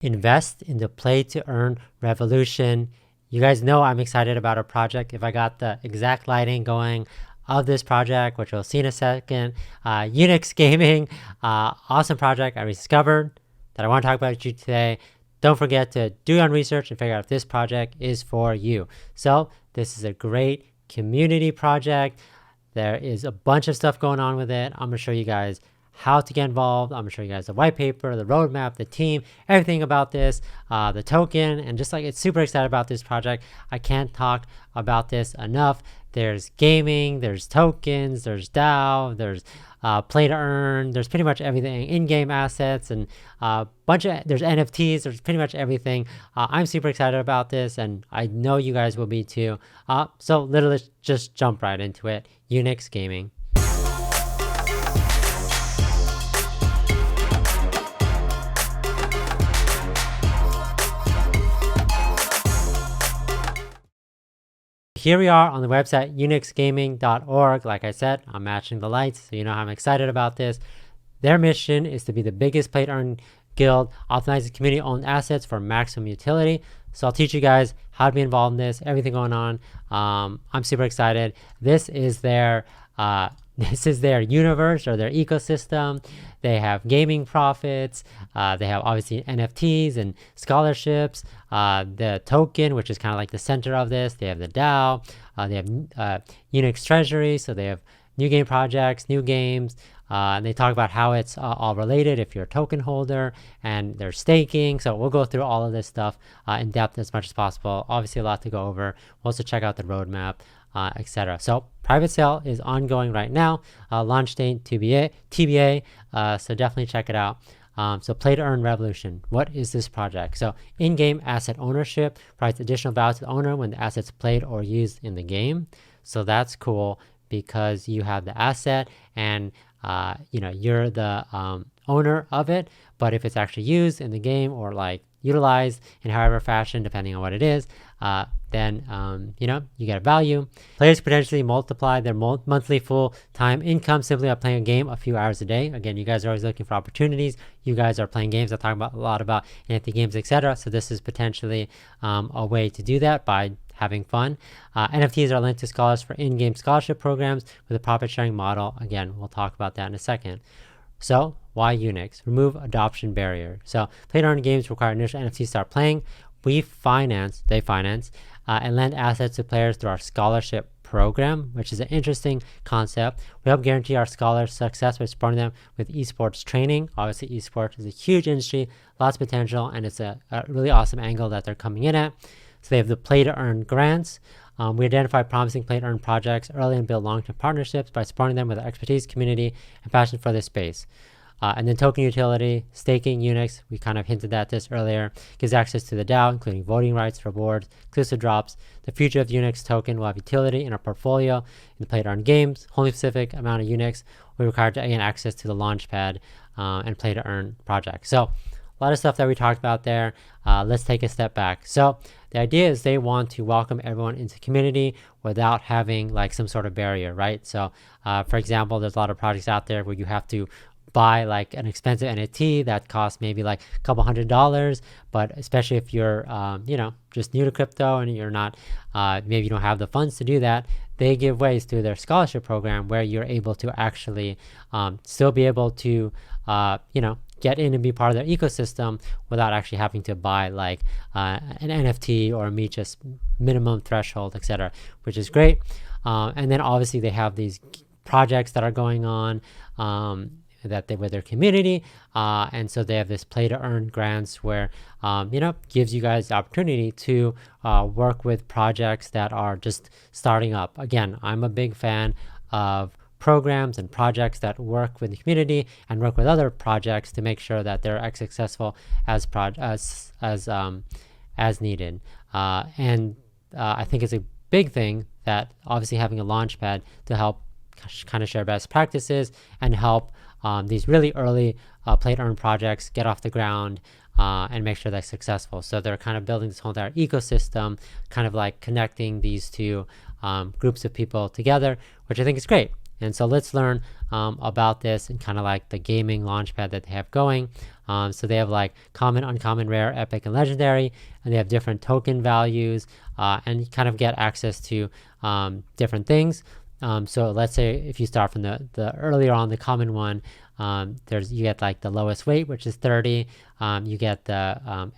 invest in the play to earn revolution. You guys know I'm excited about our project. If I got the exact lighting going of this project, which we'll see in a second, UniX Gaming, awesome project I discovered that I want to talk about with you today. Don't forget to do your own research and figure out if this project is for you. So this is a great community project. There is a bunch of stuff going on with it. I'm going to show you guys how to get involved. I'm going to show you guys the white paper, the roadmap, the team, everything about this, the token, and just like it's super excited about this project. I can't talk about this enough. There's gaming, there's tokens, there's DAO, there's play to earn, there's pretty much everything, in-game assets, and there's NFTs, there's pretty much everything. I'm super excited about this, and I know you guys will be too. So literally just jump right into it. UniX Gaming. Here we are on the website unixgaming.org. Like I said, I'm matching the lights, so you know how I'm excited about this. Their mission is to be the biggest play to earn guild, optimizing community-owned assets for maximum utility. So I'll teach you guys how to be involved in this, everything going on. I'm super excited. This is their universe or their ecosystem. They have gaming profits. They have obviously NFTs and scholarships. The token, which is kind of like the center of this. They have the DAO. They have UniX Treasury. So they have new game projects, new games. And they talk about how it's all related if you're a token holder, and they're staking. So we'll go through all of this stuff in depth as much as possible. Obviously a lot to go over. We'll also check out the roadmap, etc. So private sale is ongoing right now. Launch date TBA. So definitely check it out. So play to earn revolution. What is this project? So in-game asset ownership provides additional value to the owner when the asset's played or used in the game. So that's cool because you have the asset and you're the owner of it. But if it's actually used in the game or like utilized in however fashion, depending on what it is, then you get a value. Players potentially multiply their monthly full-time income simply by playing a game a few hours a day. Again, you guys are always looking for opportunities. You guys are playing games. I talk about a lot about NFT games, etc. So this is potentially a way to do that by having fun. NFTs are linked to scholars for in-game scholarship programs with a profit-sharing model. Again, we'll talk about that in a second. So why UniX? Remove adoption barrier. So play to earn games require initial NFTs to start playing. They finance, and lend assets to players through our scholarship program, which is an interesting concept. We help guarantee our scholars success by supporting them with esports training. Obviously, esports is a huge industry, lots of potential, and it's a really awesome angle that they're coming in at. So they have the play to earn grants. We identify promising play to earn projects early and build long-term partnerships by supporting them with our expertise, community, and passion for this space. And then token utility, staking UniX, we kind of hinted at this earlier, gives access to the DAO, including voting rights, rewards, exclusive drops. The future of UniX token will have utility in our portfolio in the play to earn games. Only specific amount of UniX will be required to gain access to the launchpad and play to earn projects. So a lot of stuff that we talked about there. Let's take a step back. So the idea is they want to welcome everyone into the community without having like some sort of barrier, right? So for example, there's a lot of projects out there where you have to buy like an expensive NFT that costs maybe like a couple $100, but especially if you're just new to crypto and you're not maybe you don't have the funds to do that, they give ways to their scholarship program where you're able to actually still be able to get in and be part of their ecosystem without actually having to buy like an NFT or meet just minimum threshold, etc., which is great. And then obviously they have these projects that are going on with their community, and so they have this play to earn grants where gives you guys the opportunity to work with projects that are just starting up. Again, I'm a big fan of programs and projects that work with the community and work with other projects to make sure that they're as successful as needed. And I think it's a big thing that obviously having a launchpad to help kind of share best practices and help these really early play to earn projects get off the ground and make sure they're successful. So they're kind of building this whole entire ecosystem, kind of like connecting these two groups of people together, which I think is great. And so let's learn about this and kind of like the gaming launchpad that they have going. So they have like common, uncommon, rare, epic, and legendary, and they have different token values, and you kind of get access to different things. So let's say if you start from the earlier on, the common one, you get like the lowest weight, which is 30. You get the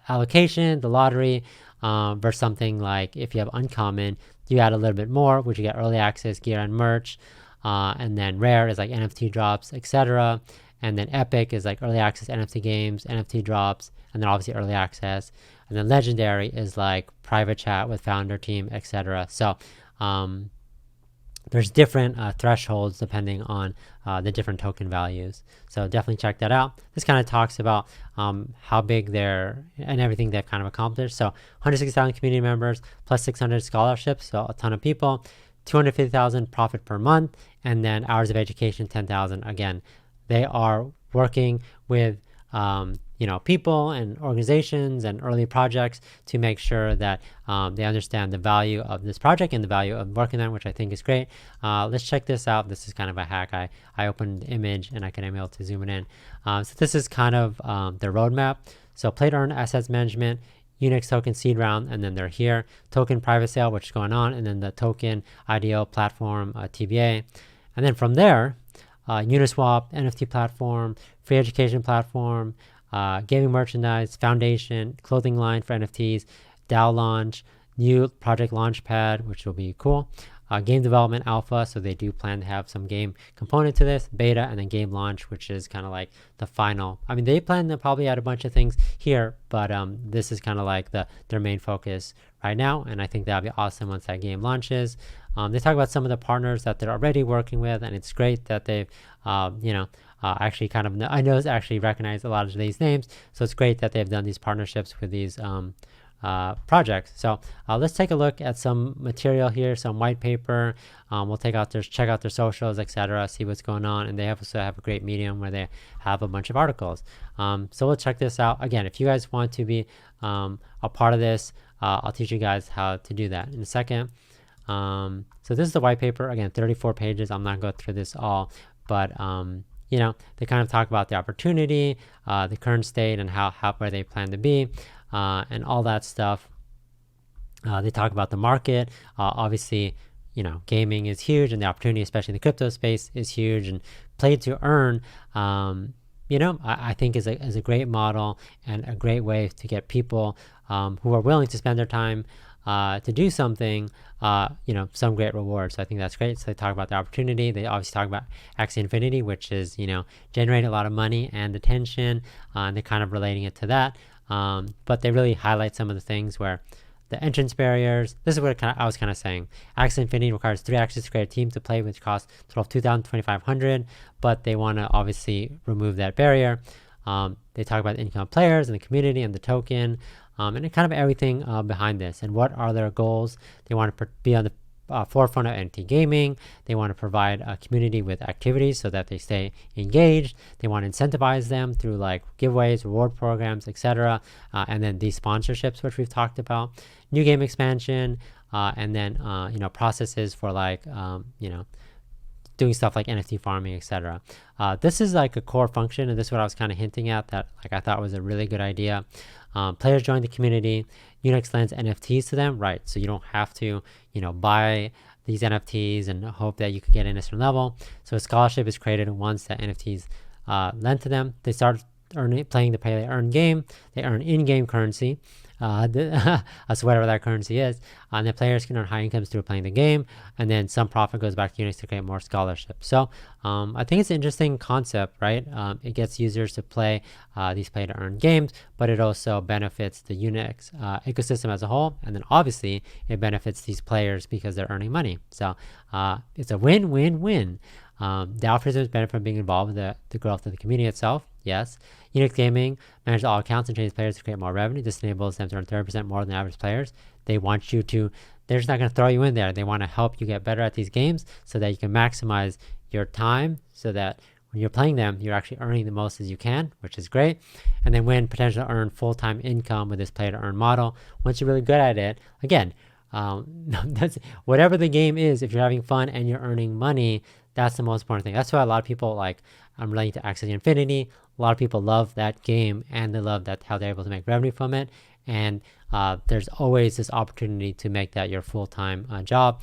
allocation, the lottery, versus something like if you have uncommon, you add a little bit more, which you get early access, gear, and merch. And then rare is like NFT drops, etc. And then epic is like early access NFT games, NFT drops, and then obviously early access. And then legendary is like private chat with founder team, etc. So there's different thresholds depending on the different token values. So definitely check that out. This kind of talks about how big they're and everything they've kind of accomplished. So 160,000 community members plus 600 scholarships, so a ton of people. 250,000 profit per month, and then hours of education 10,000. Again, they are working with people and organizations and early projects to make sure that they understand the value of this project and the value of working on it, which I think is great. Let's check this out. This is kind of a hack. I opened the image and I can able to zoom it in. So this is kind of their roadmap. So play to earn assets management, UniX token seed round, and then they're here. Token private sale, which is going on, and then the token IDO platform, TBA. And then from there, Uniswap, NFT platform, free education platform, gaming merchandise, foundation, clothing line for NFTs, DAO launch, new project launchpad, which will be cool. Game development alpha, so they do plan to have some game component to this, beta, and then game launch, which is kind of like the final. I mean, they plan to probably add a bunch of things here, but this is kind of like their main focus right now, and I think that'll be awesome once that game launches. They talk about some of the partners that they're already working with, and it's great that they've, actually kind of, I know it's actually recognized a lot of these names, so it's great that they've done these partnerships with these projects. So let's take a look at some material here, some white paper. We'll check out their socials, etc., see what's going on, and they also have a great Medium where they have a bunch of articles. So we'll check this out. Again, if you guys want to be a part of this, I'll teach you guys how to do that in a second. So this is the white paper, again, 34 pages. I'm not going to go through this all, but they kind of talk about the opportunity, the current state, and where they plan to be. And all that stuff. They talk about the market. Obviously, gaming is huge, and the opportunity, especially in the crypto space, is huge. And play to earn, I think is a great model and a great way to get people who are willing to spend their time to do something, some great rewards. So I think that's great. So they talk about the opportunity. They obviously talk about Axie Infinity, which is, generating a lot of money and attention, and they're kind of relating it to that. But they really highlight some of the things where the entrance barriers. This is what I was kind of saying. Axie Infinity requires 3 access to create a team to play, which costs $2,000 to $2,500, but they want to obviously remove that barrier. They talk about the income of players and the community and the token, and kind of everything behind this. And what are their goals? They want to be on the forefront of NFT gaming. They want to provide a community with activities so that they stay engaged. They want to incentivize them through like giveaways, reward programs, etc. And then these sponsorships, which we've talked about, new game expansion, and then processes for like doing stuff like NFT farming, etc. This is like a core function, and this is what I was kind of hinting at that like I thought was a really good idea. Players join the community. UniX lends NFTs to them, right? So you don't have to, buy these NFTs and hope that you could get in a certain level. So a scholarship is created once that NFTs lent to them. They start playing the pay to earn game. They earn in-game currency. That's whatever that currency is. And the players can earn high incomes through playing the game, and then some profit goes back to UniX to create more scholarships. So I think it's an interesting concept, right? It gets users to play these play to earn games, but it also benefits the UniX ecosystem as a whole, and then obviously it benefits these players because they're earning money. So it's a win-win-win. The operators benefit from being involved with the growth of the community itself. Yes. UniX Gaming manages all accounts and trains players to create more revenue. This enables them to earn 30% more than average players. They want you to, they're just not going to throw you in there. They want to help you get better at these games so that you can maximize your time so that when you're playing them, you're actually earning the most as you can, which is great. And then when potential to earn full-time income with this play to earn model, once you're really good at it, again, That's whatever the game is. If you're having fun and you're earning money, that's the most important thing. That's why a lot of people like, I'm relating to Axie Infinity. A lot of people love that game and they love that how they're able to make revenue from it. And there's always this opportunity to make that your full-time job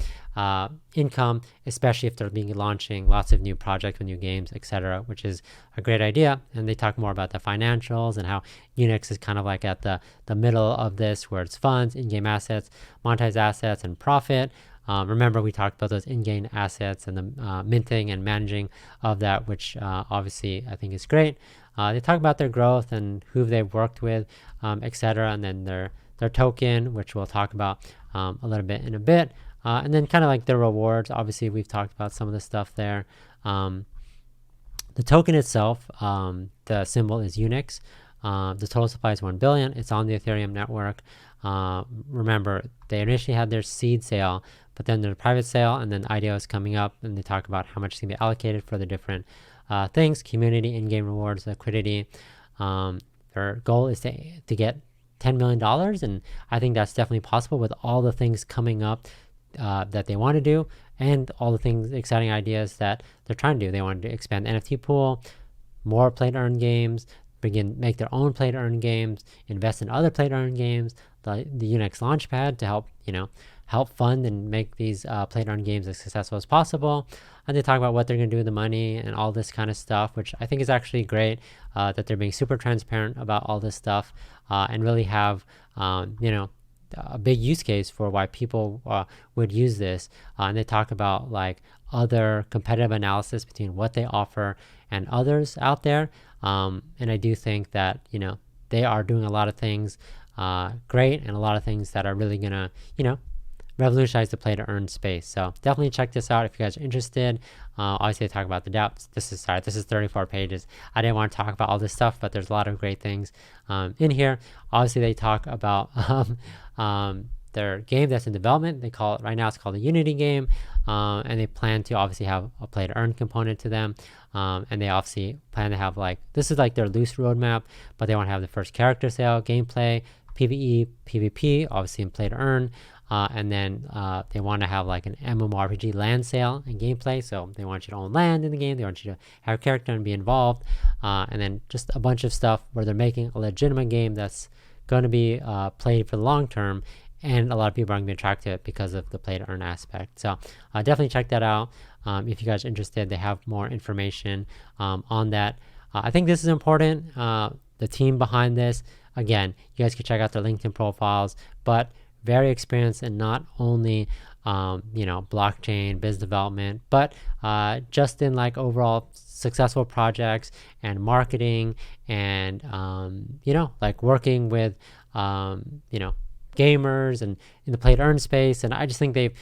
income, especially if they're launching lots of new projects with new games, etc., which is a great idea. And they talk more about the financials and how UniX is kind of like at the middle of this, where it's funds, in-game assets, monetized assets, and profit. Remember, we talked about those in-game assets and the minting and managing of that, which obviously I think is great. They talk about their growth and who they've worked with, etc., and then their token, which we'll talk about a little bit in a bit, and then kind of like their rewards. Obviously, we've talked about some of the stuff there. The token itself, the symbol is UNIX. The total supply is 1 billion. It's on the Ethereum network. Remember, they initially had their seed sale, but then their private sale, and then IDO is coming up, and they talk about how much is going to be allocated for the different things: community, in-game rewards, liquidity. Their goal is to get $10 million, and I think that's definitely possible with all the things coming up that they want to do, and all the things, exciting ideas that they're trying to do. They want to expand the NFT pool, more play-to-earn games, make their own play-to-earn games, invest in other play-to-earn games, the UniX Launchpad to help fund and make these play-to-earn games as successful as possible. And they talk about what they're going to do with the money and all this kind of stuff, which I think is actually great, that they're being super transparent about all this stuff, and really have, a big use case for why people would use this. And they talk about like other competitive analysis between what they offer and others out there. And I do think that, they are doing a lot of things great, and a lot of things that are really going to, revolutionize the play to earn space. So definitely check this out if you guys are interested. Obviously, they talk about the depths. This is 34 pages. I didn't want to talk about all this stuff, but there's a lot of great things in here. Obviously, they talk about their game that's in development. They call it right now, it's called a Unity game, and they plan to obviously have a play to earn component to them. And they obviously plan to have this is like their loose roadmap, but they want to have the first character sale, gameplay, PvE, PvP, obviously in play to earn. And then they want to have like an MMORPG land sale and gameplay. So they want you to own land in the game. They want you to have a character and be involved. And then just a bunch of stuff where they're making a legitimate game that's going to be played for the long term. And a lot of people are going to be attracted to it because of the play to earn aspect. So definitely check that out. If you guys are interested, they have more information on that. I think this is important. The team behind this, again, you guys can check out their LinkedIn profiles, but very experienced in not only blockchain, business development, but just in like overall successful projects and marketing, and like working with gamers and in the play to earn space. And I just think they've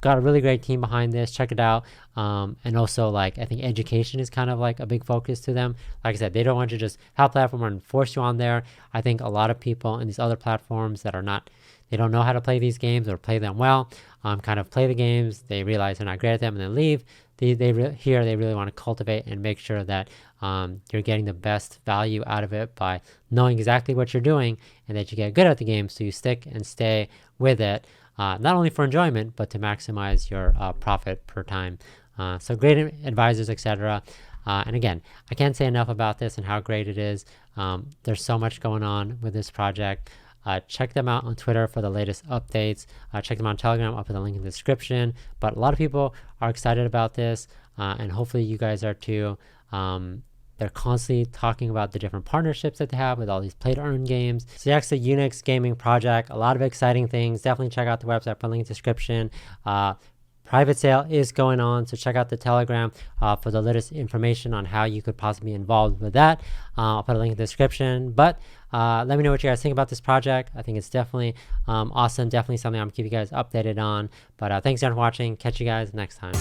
got a really great team behind this. Check it out. And also, I think education is kind of like a big focus to them. Like I said, they don't want you to just have a platform and force you on there. I think a lot of people in these other platforms that are not, they don't know how to play these games or play them well, kind of play the games, they realize they're not great at them and then leave. They really want to cultivate and make sure that you're getting the best value out of it by knowing exactly what you're doing, and that you get good at the game so you stick and stay with it, not only for enjoyment, but to maximize your profit per time. So great advisors, etc. And again, I can't say enough about this and how great it is. There's so much going on with this project. Check them out on Twitter for the latest updates. Check them out on Telegram. I'll put the link in the description. But a lot of people are excited about this, and hopefully you guys are too. They're constantly talking about the different partnerships that they have with all these play-to-earn games. So that's the UniX gaming project. A lot of exciting things. Definitely check out the website. Put a link in the description. Private sale is going on, so check out the Telegram for the latest information on how you could possibly be involved with that. I'll put a link in the description. But let me know what you guys think about this project. I think it's definitely awesome. Definitely something I'm going to keep you guys updated on. But thanks again for watching. Catch you guys next time.